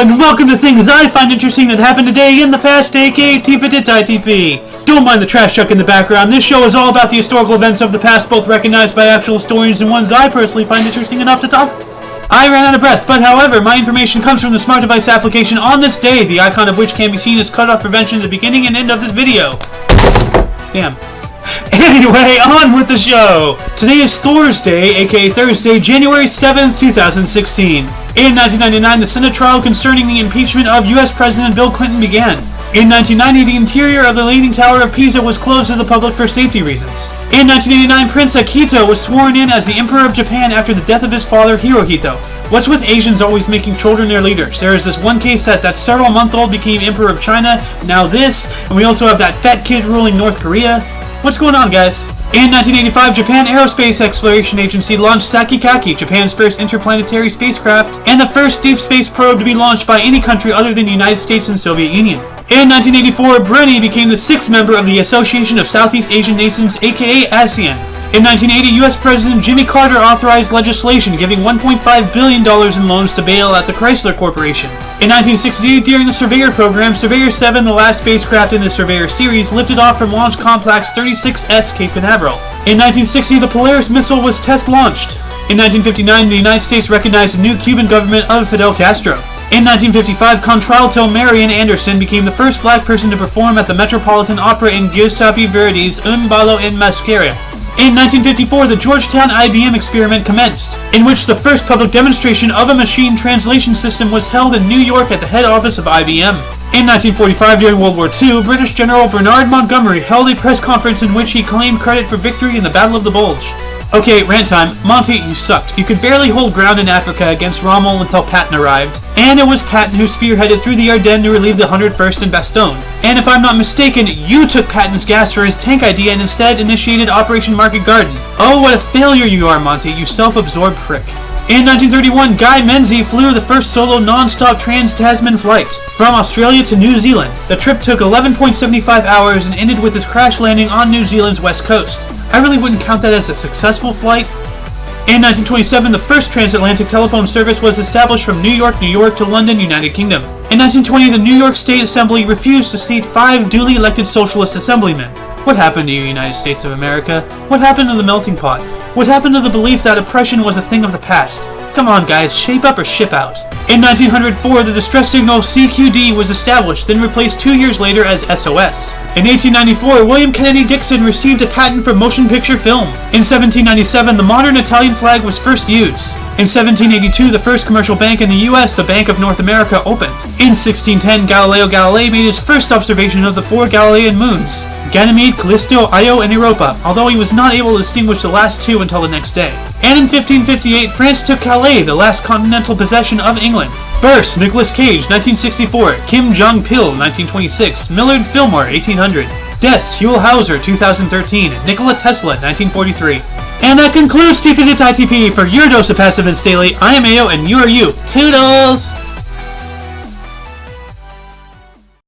and welcome to things I find interesting that happened today in the past, aka Tifitht Itp. Don't mind the trash truck in the background. This show is all about the historical events of the past, both recognized by actual historians and ones I personally find interesting enough to talk. I ran out of breath, but however, my information comes from the smart device application on this day, the icon of which can be seen as cutoff prevention at the beginning and end of this video. Damn. Anyway, on with the show! Today is Thursday, aka Thursday, January 7th, 2016. In 1999, the Senate trial concerning the impeachment of U.S. President Bill Clinton began. In 1990, the interior of the Leaning Tower of Pisa was closed to the public for safety reasons. In 1989, Prince Akito was sworn in as the Emperor of Japan after the death of his father, Hirohito. What's with Asians always making children their leaders? There is this one case that several month old became Emperor of China, now this, and we also have that fat kid ruling North Korea. What's going on, guys? In 1985, Japan Aerospace Exploration Agency launched Sakigake, Japan's first interplanetary spacecraft, and the first deep space probe to be launched by any country other than the United States and Soviet Union. In 1984, Brunei became the 6th member of the Association of Southeast Asian Nations, aka ASEAN. In 1980, U.S. President Jimmy Carter authorized legislation giving $1.5 billion in loans to bail out the Chrysler Corporation. In 1968, during the Surveyor program, Surveyor 7, the last spacecraft in the Surveyor series, lifted off from Launch Complex 36S Cape Canaveral. In 1960, the Polaris missile was test-launched. In 1959, the United States recognized the new Cuban government of Fidel Castro. In 1955, contralto Marian Anderson became the first black person to perform at the Metropolitan Opera in Giuseppe Verdi's Un ballo in maschera. In 1954, the Georgetown IBM experiment commenced, in which the first public demonstration of a machine translation system was held in New York at the head office of IBM. In 1945, during World War II, British General Bernard Montgomery held a press conference in which he claimed credit for victory in the Battle of the Bulge. Okay, rant time. Monty, you sucked. You could barely hold ground in Africa against Rommel until Patton arrived. And it was Patton who spearheaded through the Ardennes to relieve the 101st in Bastogne. And if I'm not mistaken, you took Patton's gas for his tank idea and instead initiated Operation Market Garden. Oh, what a failure you are, Monty, you self-absorbed prick. In 1931, Guy Menzies flew the first solo non-stop trans-Tasman flight from Australia to New Zealand. The trip took 11.75 hours and ended with his crash landing on New Zealand's west coast. I really wouldn't count that as a successful flight. In 1927, the first transatlantic telephone service was established from New York to London, United Kingdom. In 1920, the New York State Assembly refused to seat 5 duly elected socialist assemblymen. What happened to you, United States of America? What happened to the melting pot? What happened to the belief that oppression was a thing of the past? Come on, guys, shape up or ship out. In 1904, the distress signal CQD was established, then replaced 2 years later as SOS. In 1894, William Kennedy Dixon received a patent for motion picture film. In 1797, the modern Italian flag was first used. In 1782, the first commercial bank in the U.S., the Bank of North America, opened. In 1610, Galileo Galilei made his first observation of the 4 Galilean moons, Ganymede, Callisto, Io, and Europa, although he was not able to distinguish the last 2 until the next day. And in 1558, France took Calais, the last continental possession of England. Births: Nicolas Cage, 1964, Kim Jong-pil, 1926, Millard Fillmore, 1800. Deaths: Huell Hauser, 2013, Nikola Tesla, 1943. And that concludes Tifitht Itp. For your dose of passive and daily. I am Ayo, and you are you. Toodles!